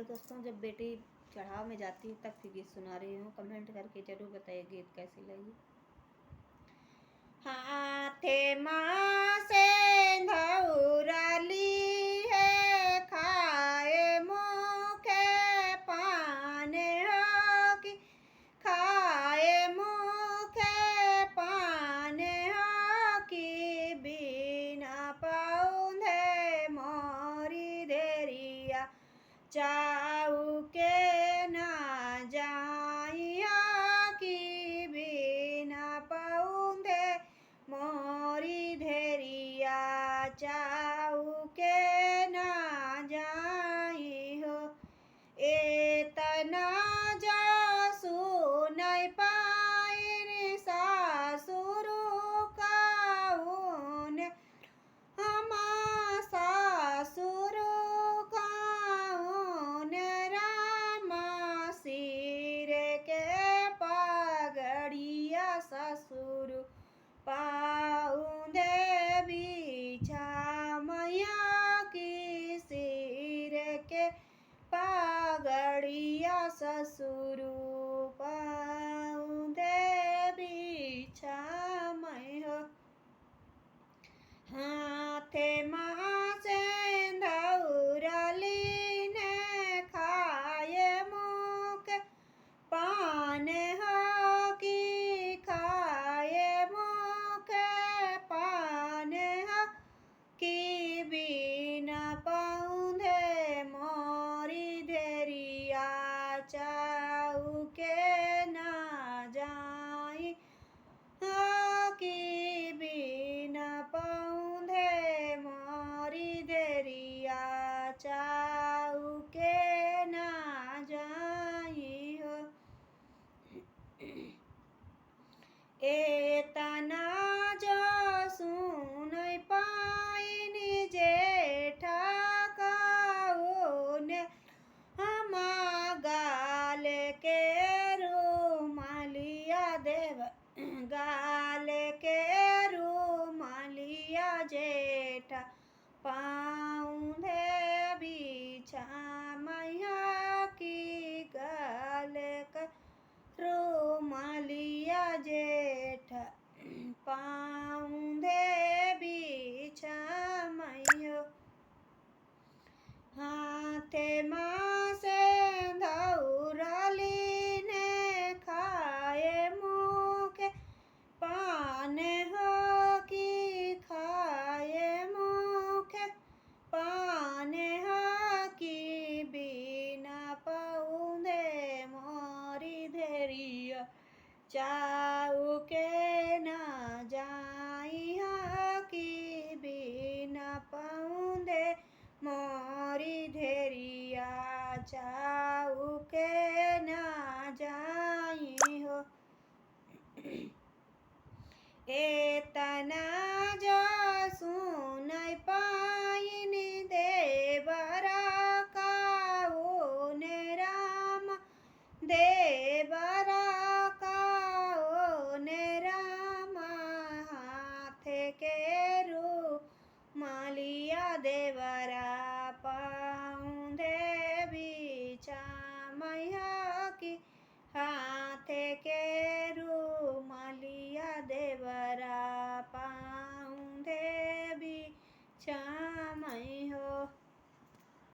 Hello दोस्तों, जब बेटी चढ़ाव में जाती है तब की गीत सुना रही हूँ। कमेंट करके जरूर बताइए गीत कैसी लगी। हाथे माँ से धौराली है, खाए मुखे पान हो कि खाए मुखे पान हो कि बिना पौधे मोरी देरिया चाऊ के ना जाइया कि बिना पौधे मोरी धेरिया चाऊ के ना जाई हो। एतना जो सुनई पाइन सासुरु काउन हमा सासुरु काउन रामा सिर के पगड़िया ससुरु पाउंदे बिछा मैया की सिर के पगड़िया ससुरु पाउंदे बिछा मैया। हाथे माँ से धौराली ने खाए मुख पान हो कि खाए मुख पान हो कि बिना पौधे मोरी धेरिया चाऊ के ना जाई हो कि बिना पौधे मोरी धेरिया चाऊ के ना जाई हो। एतना जो सुनई पाइन जेठा काउन हमा गाल के रुमालिया देव गाल के रुमालिया जेठा पाउंधे बिछा मैया की गाल का रुमालिया जेठा पाउंधे बिछा मैया। हाथे माँ से धौराली ने खाए मुखे पान हो कि खाए मुखे पान हो कि बिना पौधे मोरी धेरिया चाऊ के ना जाई हो कि बिना पौधे मोरी धेरिया चाऊ के ना जाई हो। एतना